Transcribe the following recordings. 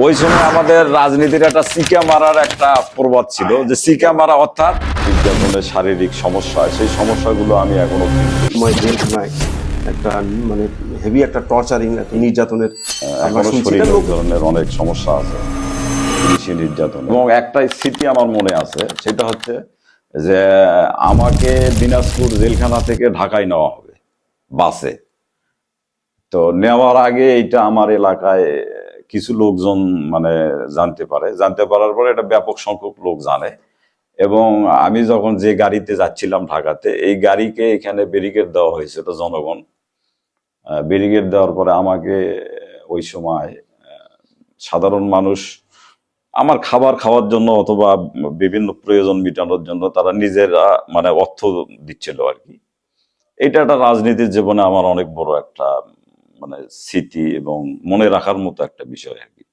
ওই সময় আমাদের রাজনীতির একটা সিকা মারার একটা প্রবাদ ছিল, যে সিকা মারা অর্থাৎ নির্যাতনের শারীরিক সমস্যা, সেই সমস্যাগুলো আমি এখনো জেলখানায় একটা মানে হেভি একটা টর্চারিং একটা নির্যাতনের এখনো শরীরে এই ধরনের অনেক সমস্যা আছে, পুলিশি নির্যাতন। এবং একটাই স্মৃতি আমার মনে আছে, সেটা হচ্ছে যে আমাকে দিনাজপুর জেলখানা থেকে ঢাকায় নেওয়া হবে বাসে। তো নেওয়ার আগে এইটা আমার এলাকায় কিছু লোকজন মানে জানতে পারার পরে এটা ব্যাপক সংখ্যক লোক জানে। এবং আমি যখন যে গাড়িতে যাচ্ছিলাম ঢাকাতে, এই গাড়িকে এখানে ব্যারিকেড দেওয়া হয়েছিল জনগণ। ব্যারিকেড দেওয়ার পরে আমাকে ওই সময় সাধারণ মানুষ আমার খাবার খাওয়ার জন্য অথবা বিভিন্ন প্রয়োজন মেটানোর জন্য তারা নিজেরা মানে অর্থ দিচ্ছিল আর কি। এটা একটা রাজনীতির জীবনে আমার অনেক বড় একটা মানে স্মৃতি এবং মনে রাখার মতো একটা বিষয় আর কি,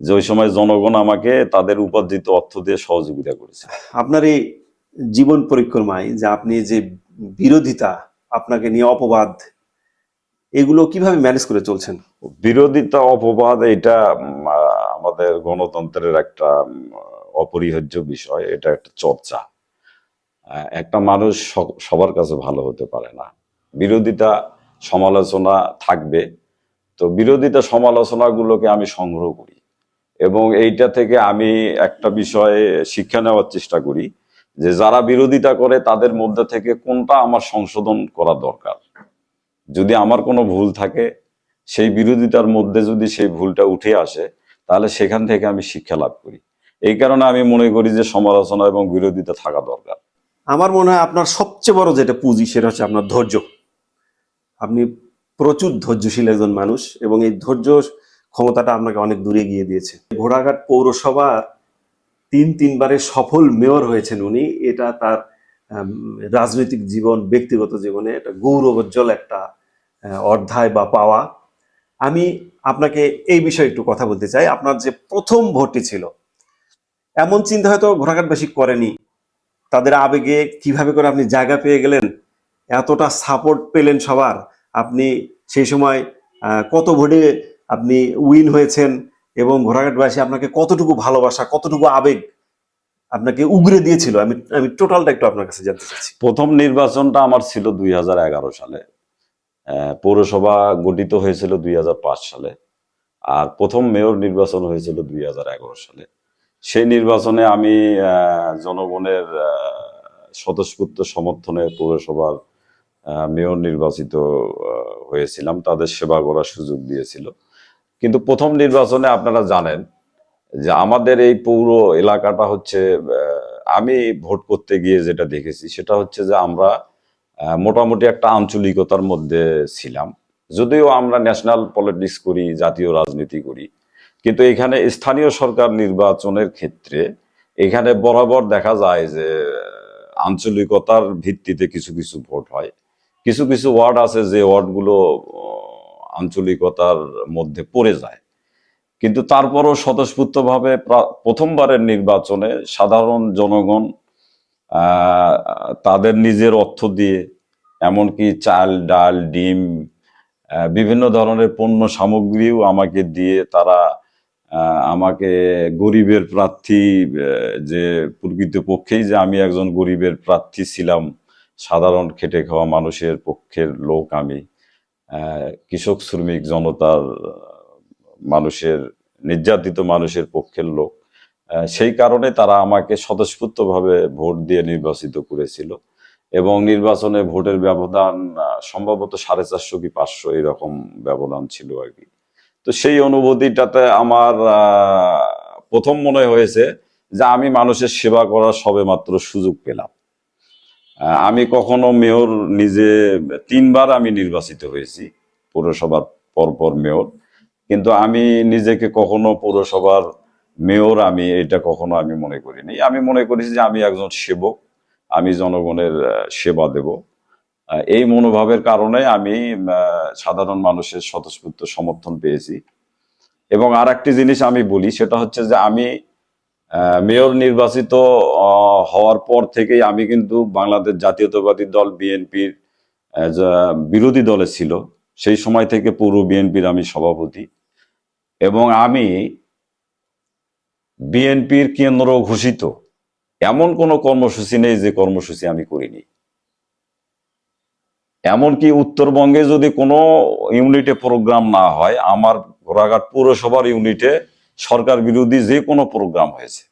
যে ওই সময় জনগণ আমাকে তাদের উপার্জিত অর্থ দিয়ে সহযোগিতা করেছে। আপনার এই জীবন পরিক্রমায় যে আপনি যে বিরোধিতা, আপনাকে নিয়ে অপবাদ, এগুলো কিভাবে ম্যানেজ করে চলছেন? বিরোধিতা, অপবাদ, এটা আমাদের গণতন্ত্রের একটা অপরিহার্য বিষয়, এটা একটা চর্চা। একটা মানুষ সবার কাছে ভালো হতে পারে না, বিরোধিতা সমালোচনা থাকবে। তো বিরোধিতা সমালোচনাগুলোকে আমি সংগ্রহ করি এবং এইটা থেকে আমি একটা বিষয়ে শিক্ষা নেওয়ার চেষ্টা করি, যে যারা বিরোধিতা করে তাদের মধ্যে থেকে কোনটা আমার সংশোধন করা দরকার। যদি আমার কোনো ভুল থাকে, সেই বিরোধিতার মধ্যে যদি সেই ভুলটা উঠে আসে, তাহলে সেখান থেকে আমি শিক্ষা লাভ করি। এই কারণে আমি মনে করি যে সমালোচনা এবং বিরোধিতা থাকা দরকার। আমার মনে হয় আপনার সবচেয়ে বড় যেটা পুঁজি সেটা হচ্ছে আপনার ধৈর্য। আপনি প্রচুর ধৈর্যশীল একজন মানুষ এবং এই ধৈর্য ক্ষমতাটা আপনাকে অনেক দূরে গিয়ে দিয়েছে। ঘোড়াঘাট পৌরসভার তিনবারের সফল মেয়র হয়েছেন উনি। এটা তার রাজনৈতিক জীবন, ব্যক্তিগত জীবনে এটা গৌরবোজ্জ্বল একটা অধ্যায় বা পাওয়া। আমি আপনাকে এই বিষয়ে একটু কথা বলতে চাই। আপনার যে প্রথম ভোটটি ছিল, এমন চিন্তা হয়তো ঘোড়াঘাটবাসী করেনি। তাদের আবেগে কিভাবে করে আপনি জায়গা পেয়ে গেলেন, এতটা সাপোর্ট পেলেন সবার। আপনি সেই সময় কত ভোটে আপনি উইন হয়েছেন এবং ঘোড়াঘাটবাসী আপনাকে কতটুকু ভালোবাসা, কতটুকু আবেগ আপনাকে উগরে দিয়েছিল, আমি টোটালটা একটু আপনার কাছে জানতে চাচ্ছি। প্রথম নির্বাচনটা আমার ছিল 2011 সালে। পৌরসভা গঠিত হয়েছিল 2005 সালে। আর প্রথম মেয়র নির্বাচন হয়েছিল 2011 সালে। সেই নির্বাচনে আমি জনগণের স্বতঃস্ফূর্ত সমর্থনে পৌরসভার মেয়র নির্বাচিত হয়েছিলাম। তাদের সেবা করার সুযোগ দিয়েছিল। কিন্তু প্রথম নির্বাচনে আপনারা জানেন যে আমাদের এই পৌর এলাকাটা হচ্ছে, আমি ভোট করতে গিয়ে যেটা দেখেছি সেটা হচ্ছে যে আমরা মোটামুটি একটা আঞ্চলিকতার মধ্যে ছিলাম। যদিও আমরা ন্যাশনাল পলিটিক্স করি, জাতীয় রাজনীতি করি, কিন্তু এখানে স্থানীয় সরকার নির্বাচনের ক্ষেত্রে এখানে বরাবর দেখা যায় যে আঞ্চলিকতার ভিত্তিতে কিছু কিছু ভোট হয়। কিছু কিছু ওয়ার্ড আছে যে ওয়ার্ডগুলো আঞ্চলিকতার মধ্যে পড়ে যায়। কিন্তু তারপরও স্বতঃস্ফূর্তভাবে প্রথমবারের নির্বাচনে সাধারণ জনগণ তাদের নিজের অর্থ দিয়ে, এমনকি চাল, ডাল, ডিম, বিভিন্ন ধরনের পণ্য সামগ্রীও আমাকে দিয়ে তারা আমাকে গরিবের প্রার্থী, যে প্রকৃতপক্ষেই যে আমি একজন গরিবের প্রার্থী ছিলাম, সাধারণ খেটে খাওয়া মানুষের পক্ষের লোক আমি, কৃষক শ্রমিক জনতার মানুষের, নির্যাতিত মানুষের পক্ষের লোক, সেই কারণে তারা আমাকে স্বতঃস্ফূর্তভাবে ভোট দিয়ে নির্বাচিত করেছিল। এবং নির্বাচনে ভোটের ব্যবধান সম্ভবত 450 কি 500 এরকম ব্যবধান ছিল আর কি। তো সেই অনুভূতিটাতে আমার প্রথম মনে হয়েছে যে আমি মানুষের সেবা করার সবেমাত্র সুযোগ পেলাম। আমি কখনো মেয়র নিজে 3বার আমি নির্বাচিত হয়েছি পৌরসভার পরপর মেয়র, কিন্তু আমি নিজেকে কখনো পৌরসভার মেয়র এটা কখনো আমি মনে করিনি। আমি মনে করেছি যে আমি একজন সেবক, আমি জনগণের সেবা দেব। এই মনোভাবের কারণে আমি সাধারণ মানুষের স্বতঃস্ফূর্ত সমর্থন পেয়েছি। এবং আর একটি জিনিস আমি বলি, সেটা হচ্ছে যে আমি মেয়র নির্বাচিত হওয়ার পর থেকেই আমি কিন্তু বাংলাদেশ জাতীয়তাবাদী দল বিএনপির বিরোধী দলে ছিল। সেই সময় থেকে পৌর বিএনপির আমি সভাপতি। এবং আমি বিএনপির কেন্দ্র ঘোষিত এমন কোনো কর্মসূচি নেই যে কর্মসূচি আমি করিনি। এমনকি উত্তরবঙ্গে যদি কোনো ইউনিটে প্রোগ্রাম না হয়, আমার ঘোড়াঘাট পৌরসভার ইউনিটে সরকার বিরোধী যে কোনো প্রোগ্রাম হয়েছে।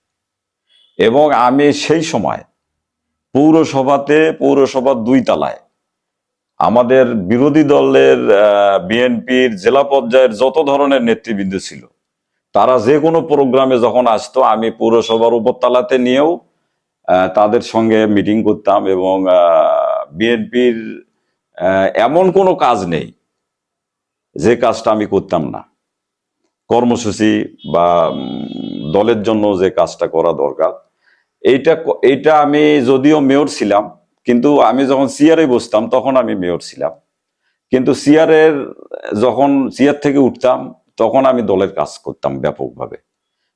এবং আমি সেই সময় পৌরসভার 2 তলায় আমাদের বিরোধী দলের বিএনপির জেলা পর্যায়ের যত ধরনের নেতৃবৃন্দ ছিল, তারা যে কোনো প্রোগ্রামে যখন আসতো, আমি পৌরসভার উপরতলাতে নিয়েও তাদের সঙ্গে মিটিং করতাম। এবং বিএনপির এমন কোনো কাজ নেই যে কাজটা আমি করতাম না। কর্মসূচি বা দলের জন্য যে কাজটা করা দরকার, এইটা আমি যদিও মেয়র ছিলাম, কিন্তু আমি যখন চেয়ারে বসতাম তখন আমি মেয়র ছিলাম, কিন্তু যখন চেয়ার থেকে উঠতাম তখন আমি দলের কাজ করতাম ব্যাপকভাবে।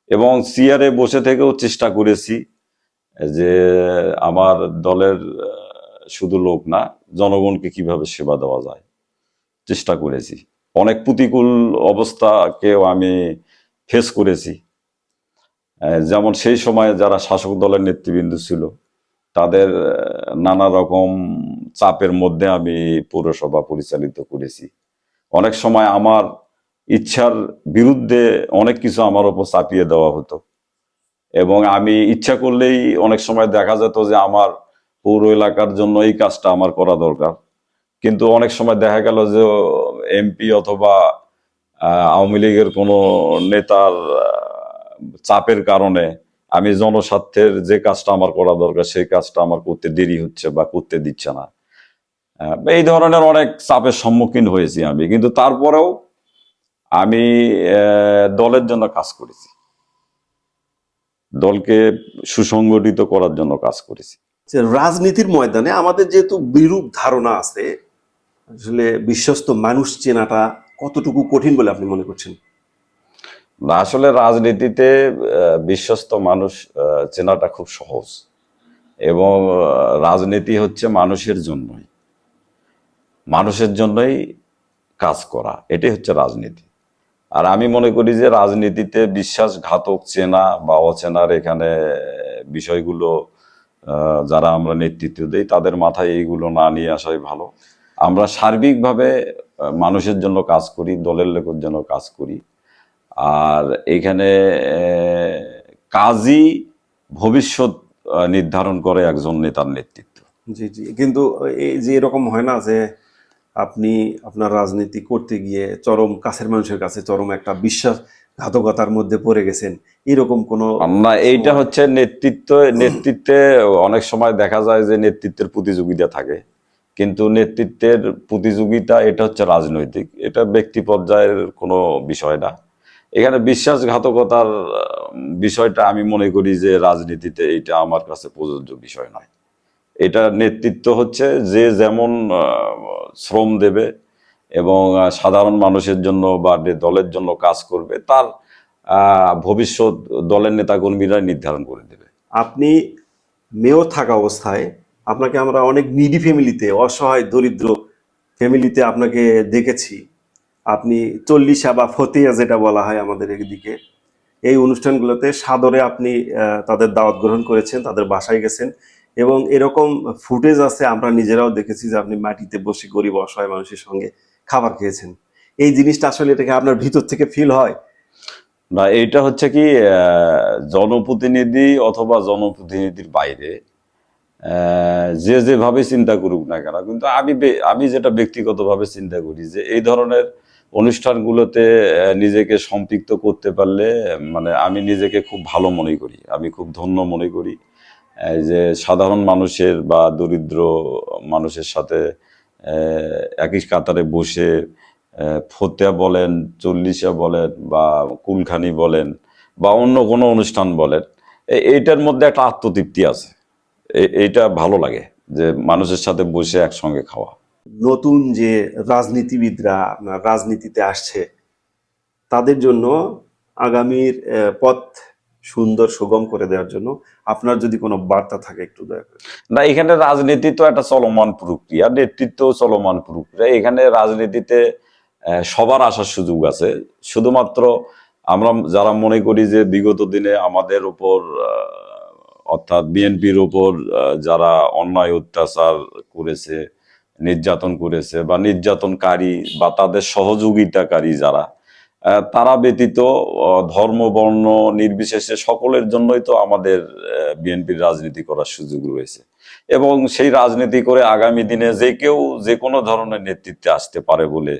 এবং চেয়ারে বসে থেকেও চেষ্টা করেছি যে আমার দলের শুধু লোক না, জনগণকে কিভাবে সেবা দেওয়া যায়, চেষ্টা করেছি। অনেক প্রতিকূল অবস্থাকেও আমি ফেস করেছি। যেমন সেই সময় যারা শাসক দলের নেতৃবৃন্দ ছিল, তাদের নানা রকম চাপের মধ্যে আমি পৌরসভা পরিচালিত করেছি। অনেক সময় আমার ইচ্ছার বিরুদ্ধে অনেক কিছু আমার উপর চাপিয়ে দেওয়া হতো, এবং আমি ইচ্ছা করলেই অনেক সময় দেখা যেত যে আমার পৌর এলাকার জন্য এই কাজটা আমার করা দরকার, কিন্তু অনেক সময় দেখা গেল যে এমপি অথবা আওয়ামী লীগের কোনো নেতার চাপের কারণে আমি জনস্বার্থের যে কাজটা আমার করা দরকার সেই কাজটা আমার করতে দেরি হচ্ছে বা করতে দিচ্ছে না। এই ধরনের অনেক চাপের সম্মুখীন হয়েছি আমি, কিন্তু তারপরেও আমি দলের জন্য কাজ করেছি, দলকে সুসংগঠিত করার জন্য কাজ করেছি। যে রাজনীতির ময়দানে আমাদের যেহেতু বিরূপ ধারণা আছে, আসলে বিশ্বস্ত মানুষ চেনাটা কতটুকু কঠিন বলে আপনি মনে করছেন? না, আসলে রাজনীতিতে বিশ্বস্ত মানুষ চেনাটা খুব সহজ। এবং রাজনীতি হচ্ছে মানুষের জন্যই কাজ করা, এটাই হচ্ছে রাজনীতি। আর আমি মনে করি যে রাজনীতিতে বিশ্বাসঘাতক চেনা বা অচেনার এখানে বিষয়গুলো যারা আমরা নেতৃত্ব দেই তাদের মাথায় এইগুলো না নিয়ে আসাই ভালো। আমরা সার্বিকভাবে মানুষের জন্য কাজ করি, দলের লোকের জন্য কাজ করি। আর এইখানে কাজই ভবিষ্যৎ নির্ধারণ করে একজন নেতার নেতৃত্ব। জি জি, কিন্তু এই যে এরকম হয় না যে আপনি আপনার রাজনীতি করতে গিয়ে চরম কাছের মানুষের কাছে চরম একটা বিশ্বাসঘাতকতার মধ্যে পড়ে গেছেন, এরকম কোনো না, এইটা সময়? হচ্ছে নেতৃত্বে অনেক সময় দেখা যায় যে নেতৃত্বের প্রতিযোগিতা থাকে, কিন্তু নেতৃত্বের প্রতিযোগিতা এটা হচ্ছে রাজনৈতিক, এটা ব্যক্তি পর্যায়ের কোনো বিষয় না। এখানে বিশ্বাসঘাতকতার বিষয়টা আমি মনে করি যে রাজনীতিতে এটা আমার কাছে প্রযোজ্য বিষয় নয়। এটা নেতৃত্ব হচ্ছে যে যেমন শ্রম দেবে এবং সাধারণ মানুষের জন্য বা দলের জন্য কাজ করবে, তার ভবিষ্যৎ দলের নেতাকর্মীরা নির্ধারণ করে দেবে। আপনি মেয়র থাকা অবস্থায় আপনাকে আমরা অনেক নিডি ফ্যামিলিতে, অসহায় দরিদ্র ফ্যামিলিতে আপনাকে দেখেছি। আপনি চল্লিশা বা ফতিয়া যেটা বলা হয় আমাদের এদিকে, এই অনুষ্ঠানগুলোতে সাদরে আপনি তাদের দাওয়াত গ্রহণ করেছেন, তাদের বাসায় গেছেন, এবং এরকম ফুটেজ আছে, আমরা নিজেরাও দেখেছি যে আপনি মাটিতে বসে গরিব অসহায় মানুষের সঙ্গে খাবার খেয়েছেন। এই জিনিসটা আসলে এটাকে আপনার ভিতর থেকে ফিল হয়? না, এইটা হচ্ছে কি জনপ্রতিনিধি অথবা জনপ্রতিনিধির বাইরে যে যেভাবে চিন্তা করুক না কেন, কিন্তু আমি যেটা ব্যক্তিগতভাবে চিন্তা করি যে এই ধরনের অনুষ্ঠানগুলোতে নিজেকে সম্পৃক্ত করতে পারলে মানে আমি নিজেকে খুব ভালো মনে করি, আমি খুব ধন্য মনে করি। যে সাধারণ মানুষের বা দরিদ্র মানুষের সাথে একই কাতারে বসে ফতেয়া বলেন, চল্লিশা বলেন বা কুলখানি বলেন বা অন্য কোনো অনুষ্ঠান বলেন, এইটার মধ্যে একটা আত্মতৃপ্তি আছে। এইটা ভালো লাগে যে মানুষের সাথে বসে একসঙ্গে খাওয়া। নতুন যে রাজনীতিবিদরা আপনার রাজনীতিতে আসছে, তাদের জন্য আগামীর পথ সুন্দর সুগম করে দেওয়ার জন্য আপনার যদি কোনো বার্তা থাকে একটু দয়া করে। না, এখানে রাজনীতি তো একটা চলমান প্রক্রিয়া, নেতৃত্ব চলমান প্রক্রিয়া। এখানে রাজনীতিতে সবার আসার সুযোগ আছে। শুধুমাত্র আমরা যারা মনে করি যে বিগত দিনে আমাদের উপর অর্থাৎ বিএনপির উপর যারা অন্যায় অত্যাচার করেছে, নির্যাতন করেছে বা নির্যাতনকারী বা তাদের সহযোগিতাকারী যারা, তারা ব্যতীত ধর্ম বর্ণ নির্বিশেষে সকলের জন্যই তো আমাদের বিএনপির রাজনীতি করার সুযোগ রয়েছে এবং সেই রাজনীতি করে আগামী দিনে যে কেউ যে কোনো ধরনের নেতৃত্বে আসতে পারে বলে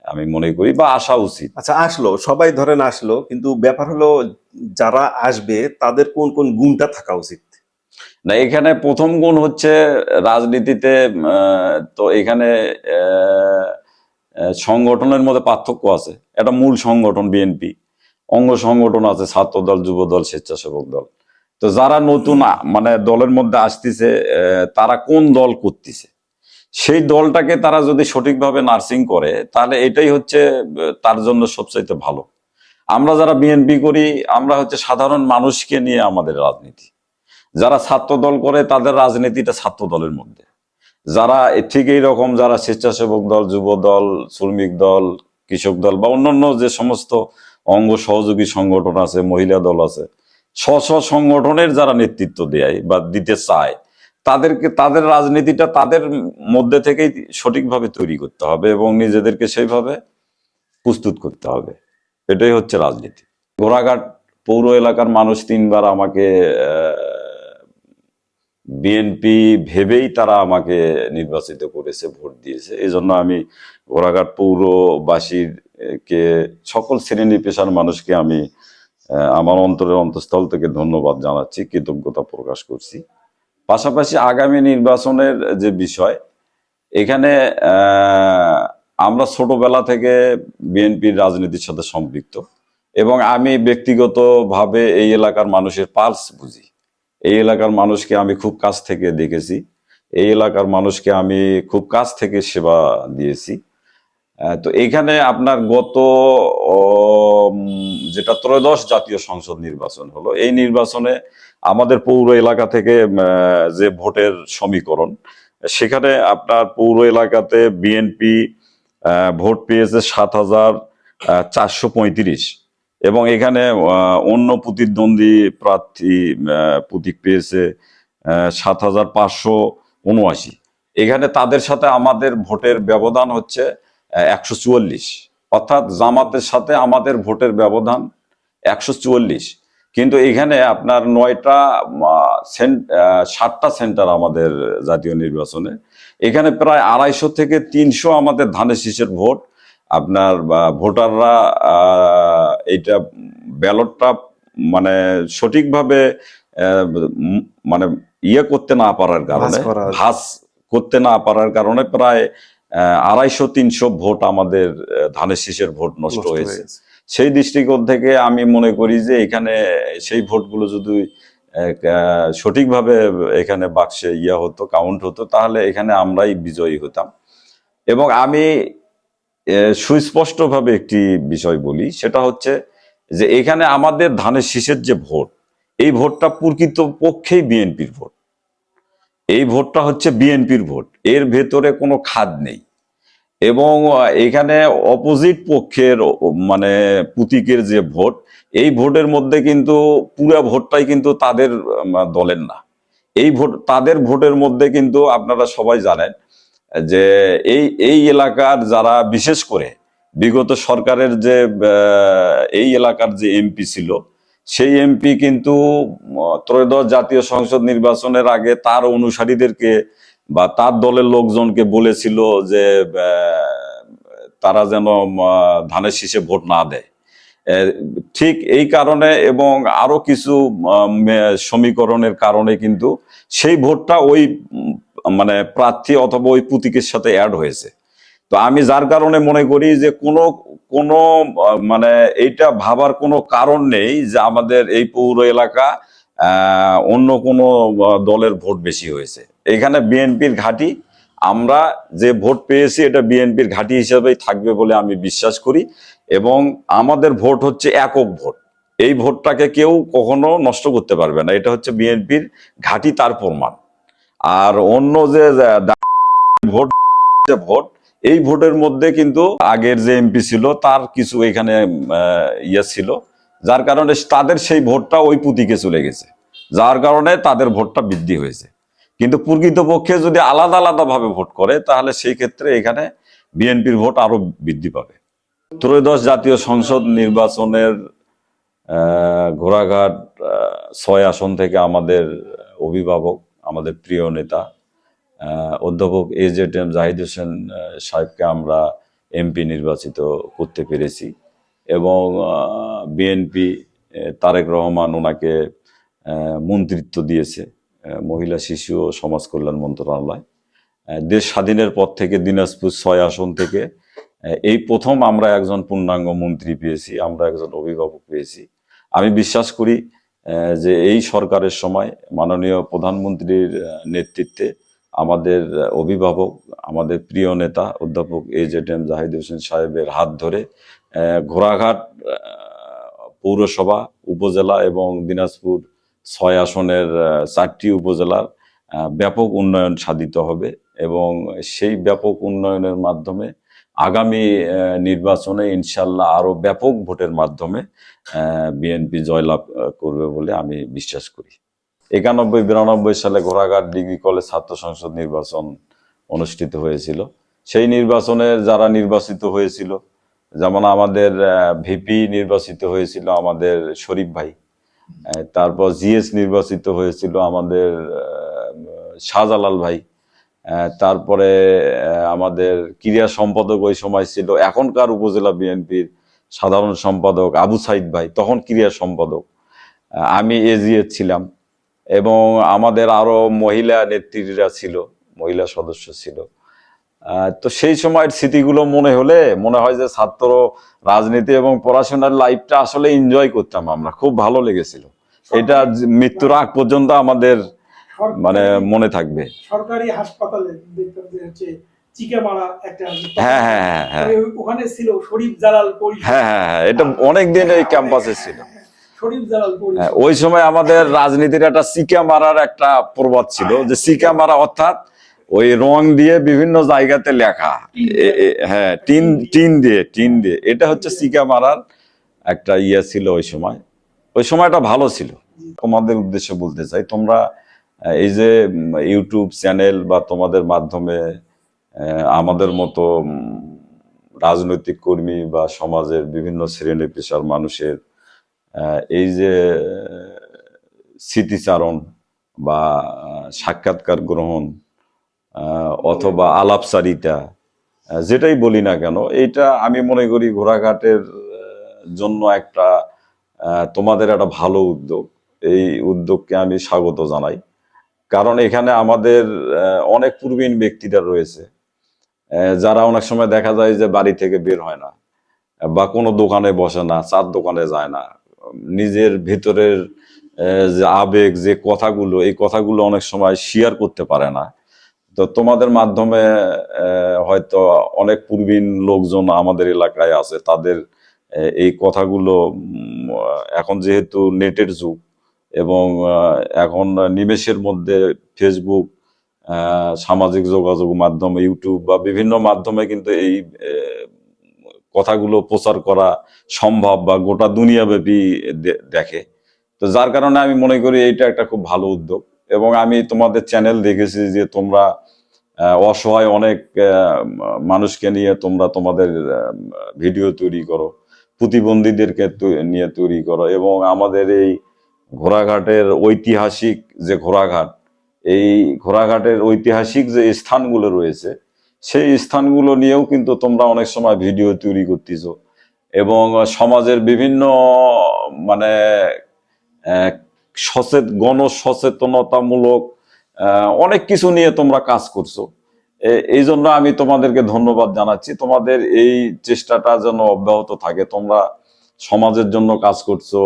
আমি মনে করি বা আসা উচিত। আচ্ছা, আসলো সবাই ধরেন আসলো, কিন্তু ব্যাপার হলো যারা আসবে তাদের কোন কোন গুণটা থাকা উচিত? না, এখানে প্রথম গুণ হচ্ছে রাজনীতিতে তো এখানে সংগঠনের মধ্যে পার্থক্য আছে। একটা মূল সংগঠন বিএনপি, অঙ্গ সংগঠন আছে ছাত্রদল, যুবদল, স্বেচ্ছাসেবক দল। তো যারা নতুন মানে দলের মধ্যে আসতেছে, তারা কোন দল করতেছে সেই দলটাকে তারা যদি সঠিকভাবে নার্সিং করে তাহলে এটাই হচ্ছে তার জন্য সবচাইতে ভালো। আমরা যারা বিএনপি করি আমরা হচ্ছে সাধারণ মানুষকে নিয়ে আমাদের রাজনীতি। যারা ছাত্র দল করে তাদের রাজনীতিটা ছাত্র দলের মধ্যে। যারা ঠিক এইরকম যারা স্বেচ্ছাসেবক দল, যুব দল, শ্রমিক দল, কৃষক দল বা অন্যান্য যে সমস্ত অঙ্গ সহযোগী সংগঠন আছে, মহিলা দল আছে, স্ব স্ব সংগঠনের যারা নেতৃত্ব দেয় বা দিতে চায় তাদেরকে তাদের রাজনীতিটা তাদের মধ্যে থেকেই সঠিকভাবে তৈরি করতে হবে এবং নিজেদেরকে সেইভাবে প্রস্তুত করতে হবে। এটাই হচ্ছে রাজনীতি। ঘোড়াঘাট পৌর এলাকার মানুষ 3বার আমাকে বিএনপি ভেবেই তারা আমাকে নির্বাচিত করেছে, ভোট দিয়েছে। এই জন্য আমি ঘোড়াঘাট পৌরবাসীর কে সকল শ্রেণী পেশার মানুষকে আমি আমার অন্তরের অন্তঃস্থল থেকে ধন্যবাদ জানাচ্ছি, কৃতজ্ঞতা প্রকাশ করছি। পাশাপাশি আগামী নির্বাচনের যে বিষয়, এখানে আমরা ছোটবেলা থেকে বিএনপির রাজনীতির সাথে সম্পৃক্ত এবং আমি ব্যক্তিগতভাবে এই এলাকার মানুষের পালস বুঝি। এই এলাকার মানুষকে আমি খুব কাছ থেকে দেখেছি, এই এলাকার মানুষকে আমি খুব কাছ থেকে সেবা দিয়েছি। তো এখানে আপনার গত যেটা ত্রয়োদশ জাতীয় সংসদ নির্বাচন হলো, এই নির্বাচনে আমাদের পৌর এলাকা থেকে যে ভোটের সমীকরণ, সেখানে আপনার পৌর এলাকাতে বিএনপি ভোট পেয়েছে 7,435 এবং এখানে অন্য প্রতিদ্বন্দ্বী প্রার্থী প্রতীক পেয়েছে 7,579। এখানে তাদের সাথে আমাদের ভোটের ব্যবধান হচ্ছে 144, অর্থাৎ জামাতের সাথে আমাদের ভোটের ব্যবধান 144। কিন্তু এখানে আপনার 7টা সেন্টার আমাদের জাতীয় নির্বাচনে, এখানে প্রায় 250 থেকে 300 আমাদের ধানের শীষের ভোট। আপনার ভোটাররা এইটা ব্যালটটা মানে সঠিকভাবে মানে করতে না পারার কারণে, ভাঁজ করতে না পারার কারণে প্রায় 250-300 ভোট আমাদের ধানের শীষের ভোট নষ্ট হয়েছে। সেই দৃষ্টিকোণ থেকে আমি মনে করি যে এখানে সেই ভোটগুলো যদি সঠিকভাবে এখানে বাক্সে হতো, কাউন্ট হতো, তাহলে এখানে আমরাই বিজয়ী হতাম। এবং আমি সুস্পষ্টভাবে একটি বিষয় বলি, সেটা হচ্ছে যে এখানে আমাদের ধানের শীষের যে ভোট, এই ভোটটা প্রকৃত পক্ষেই বিএনপির ভোট। এই ভোটটা হচ্ছে বিএনপির ভোট, এর ভেতরে কোনো খাদ নেই। এবং এখানে অপোজিট পক্ষের মানে প্রতীকের যে ভোট, এই ভোটের মধ্যে কিন্তু পুরো ভোটটাই কিন্তু তাদের দলের না। এই ভোট তাদের ভোটের মধ্যে কিন্তু আপনারা সবাই জানেন যে এই এলাকার যারা, বিশেষ করে বিগত সরকারের যে এই এলাকার যে এমপি ছিল, সেই এমপি কিন্তু ত্রয়োদশ জাতীয় সংসদ নির্বাচনের আগে তার অনুসারীদেরকে বা তার দলের লোকজনকে বলেছিল যে তারা যেন ধানের শীষে ভোট না দেয়। ঠিক এই কারণে এবং আরো কিছু সমীকরণের কারণে কিন্তু সেই ভোটটা ওই মানে প্রার্থী অথবা ওই প্রতীকের সাথে অ্যাড হয়েছে। তো আমি যার কারণে মনে করি যে কোনো মানে এইটা ভাবার কোনো কারণ নেই যে আমাদের এই পৌর এলাকা অন্য কোনো দলের ভোট বেশি হয়েছে। এখানে বিএনপির ঘাঁটি, আমরা যে ভোট পেয়েছি এটা বিএনপির ঘাঁটি হিসেবেই থাকবে বলে আমি বিশ্বাস করি। এবং আমাদের ভোট হচ্ছে একক ভোট, এই ভোটটাকে কেউ কখনো নষ্ট করতে পারবে না, এটা হচ্ছে বিএনপির ঘাঁটি, তার প্রমাণ। আর অন্য যে ভোট, এই ভোটের মধ্যে কিন্তু আগের যে এমপি ছিল তার কিছু এখানে ছিল, যার কারণে তাদের সেই ভোটটা ওই প্রতীকে চলে গেছে, যার কারণে তাদের ভোটটা বৃদ্ধি হয়েছে। কিন্তু প্রকৃতপক্ষে যদি আলাদা আলাদা ভাবে ভোট করে তাহলে সেই ক্ষেত্রে এখানে বিএনপির ভোট আরো বৃদ্ধি পাবে। ত্রয়োদশ জাতীয় সংসদ নির্বাচনের ঘোড়াঘাট 6 আসন থেকে আমাদের অভিভাবক, আমাদের প্রিয় নেতা অধ্যাপক AZM জাহিদ হোসেন সাহেবকে আমরা এমপি নির্বাচিত করতে পেরেছি এবং বিএনপি তারেক রহমান ওনাকে মন্ত্রিত্ব দিয়েছে মহিলা শিশু ও সমাজ কল্যাণ মন্ত্রণালয়। দেশ স্বাধীনের পর থেকে দিনাজপুর 6 আসন থেকে এই প্রথম আমরা একজন পূর্ণাঙ্গ মন্ত্রী পেয়েছি, আমরা একজন অভিভাবক পেয়েছি। আমি বিশ্বাস করি যে এই সরকারের সময় মাননীয় প্রধানমন্ত্রীর নেতৃত্বে আমাদের অভিভাবক, আমাদের প্রিয় নেতা অধ্যাপক AZM জাহিদ হোসেন সাহেবের হাত ধরে ঘোড়াঘাট পৌরসভা, উপজেলা এবং দিনাজপুর 6 আসনের 4টি উপজেলার ব্যাপক উন্নয়ন সাধিত হবে এবং সেই ব্যাপক উন্নয়নের মাধ্যমে আগামী নির্বাচনে ইনশাল্লাহ আরো ব্যাপক ভোটের মাধ্যমে বিএনপি জয়লাভ করবে বলে আমি বিশ্বাস করি। 91-92 সালে ঘোড়াঘাট ডিগ্রি কলেজ ছাত্র সংসদ নির্বাচন অনুষ্ঠিত হয়েছিল। সেই নির্বাচনে যারা নির্বাচিত হয়েছিল, যেমন আমাদের ভিপি নির্বাচিত হয়েছিল আমাদের শরীফ ভাই, তারপর জিএস নির্বাচিত হয়েছিল আমাদের শাহজালাল ভাই, তারপরে আমাদের ক্রীড়া সম্পাদক ওই সময় ছিল এখনকার উপজেলা বিএনপির সাধারণ সম্পাদক আবু সাইদ ভাই, তখন ক্রীড়া সম্পাদক, আমি এজিএস ছিলাম এবং আমাদের আরো মহিলা নেত্রীরা ছিল, মহিলা সদস্য ছিল। তো সেই সময়ের স্মৃতিগুলো মনে হয় যে ছাত্র রাজনীতি এবং পড়াশোনার লাইফটা আসলে এনজয় করতাম আমরা, খুব ভালো লেগেছিল। এটা মৃত্যুর আগ পর্যন্ত আমাদের মানে মনে থাকবে। সরকারি হাসপাতালে দেখতাম যে হচ্ছে চিকামারা একটা, হ্যাঁ হ্যাঁ হ্যাঁ হ্যাঁ, ওখানে ছিল শরীফ জালাল পরিষদ। হ্যাঁ হ্যাঁ হ্যাঁ, এটা অনেকদিন এই ক্যাম্পাসে ছিল। শরীফ জালাল পরিষদ। ওই সময় আমাদের রাজনীতির একটা সিকা মারার একটা প্রবাদ ছিল, যে সিকা মারা অর্থাৎ ওই রং দিয়ে বিভিন্ন জায়গাতে লেখা, হ্যাঁ টিন দিয়ে এটা হচ্ছে সিকা মারার একটা ছিল ওই সময়টা ভালো ছিল। তোমাদের উদ্দেশ্যে বলতে চাই, তোমরা এই যে ইউটিউব চ্যানেল বা তোমাদের মাধ্যমে আমাদের মতো রাজনৈতিক কর্মী বা সমাজের বিভিন্ন শ্রেণী পেশার মানুষের এই যে স্মৃতিচারণ বা সাক্ষাৎকার গ্রহণ অথবা আলাপচারিতা, যেটাই বলি না কেন, এইটা আমি মনে করি ঘোড়াঘাটের জন্য একটা তোমাদের একটা ভালো উদ্যোগ। এই উদ্যোগকে আমি স্বাগত জানাই, কারণ এখানে আমাদের অনেক প্রবীণ ব্যক্তিরা রয়েছে যারা অনেক সময় দেখা যায় যে বাড়ি থেকে বের হয় না বা কোনো দোকানে বসে না, চার দোকানে যায় না, নিজের ভেতরের যে আবেগ, যে কথাগুলো, এই কথাগুলো অনেক সময় শেয়ার করতে পারে না। তো তোমাদের মাধ্যমে হয়তো অনেক প্রবীণ লোকজন আমাদের এলাকায় আছে, তাদের এই কথাগুলো এখন যেহেতু নেটের যুগ এবং এখন নিমেষের মধ্যে ফেসবুক, সামাজিক যোগাযোগ মাধ্যম, ইউটিউব বা বিভিন্ন মাধ্যমে কিন্তু এই কথাগুলো প্রচার করা সম্ভব বা গোটা দুনিয়াব্যাপী দেখে। তো যার কারণে আমি মনে করি এইটা একটা খুব ভালো উদ্যোগ এবং আমি তোমাদের চ্যানেল দেখেছি যে তোমরা অসহায় অনেক মানুষকে নিয়ে তোমরা তোমাদের ভিডিও তৈরি করো, প্রতিবন্ধীদেরকে নিয়ে তৈরি করো এবং আমাদের এই ঘোড়াঘাটের ঐতিহাসিক যে ঘোড়াঘাট, এই ঘোড়াঘাটের ঐতিহাসিক যে স্থানগুলো রয়েছে সেই স্থানগুলো নিয়েও কিন্তু তোমরা অনেক সময় ভিডিও তৈরি করতেছো এবং সমাজের বিভিন্ন মানে গণ সচেতনতামূলক অনেক কিছু নিয়ে তোমরা কাজ করছো। এই জন্য আমি তোমাদেরকে ধন্যবাদ জানাচ্ছি। তোমাদের এই চেষ্টাটা যেন অব্যাহত থাকে। তোমরা সমাজের জন্য কাজ করছো,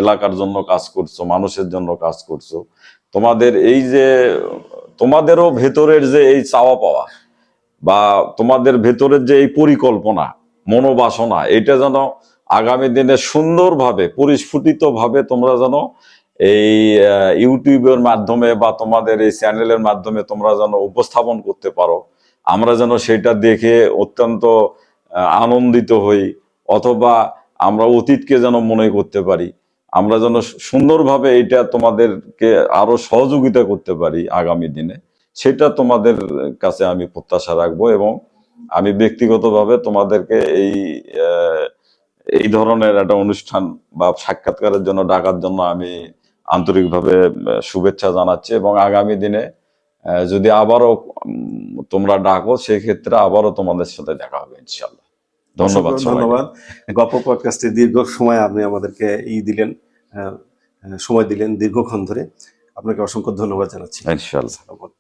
এলাকার জন্য কাজ করছো, মানুষের জন্য কাজ করছো। তোমাদের এই যে তোমাদেরও ভেতরের যে এই চাওয়া পাওয়া বা তোমাদের ভেতরের যে এই পরিকল্পনা, মনোবাসনা, এটা যেন আগামী দিনে সুন্দরভাবে পরিস্ফুটিতভাবে তোমরা যেন এই ইউটিউবের মাধ্যমে বা তোমাদের এই চ্যানেলের মাধ্যমে তোমরা যেন উপস্থাপন করতে পারো। আমরা যেন সেটা দেখে অত্যন্ত আনন্দিত হই, অথবা আমরা অতীতকে যেন মনে করতে পারি, আমরা যেন সুন্দরভাবে এটা তোমাদেরকে আরো সহযোগিতা করতে পারি আগামী দিনে, সেটা তোমাদের কাছে আমি প্রত্যাশা রাখবো। এবং আমি ব্যক্তিগতভাবে তোমাদেরকে এই ধরনের একটা অনুষ্ঠান বা সাক্ষাৎকারের জন্য ডাকার জন্য আমি আন্তরিকভাবে শুভেচ্ছা জানাচ্ছি। এবং আগামী দিনে যদি আবারও তোমরা ডাকো, সেক্ষেত্রে আবারও তোমাদের সাথে দেখা হবে ইনশাল্লাহ। ধন্যবাদ অসংখ্য সবাইকে। ধন্যবাদ। গল্প পডকাস্টে দীর্ঘ সময় আপনি আমাদেরকে দিলেন, সময় দিলেন দীর্ঘক্ষণ ধরে। আপনাকে অসংখ্য ধন্যবাদ জানাচ্ছি। ইনশাল্লাহ।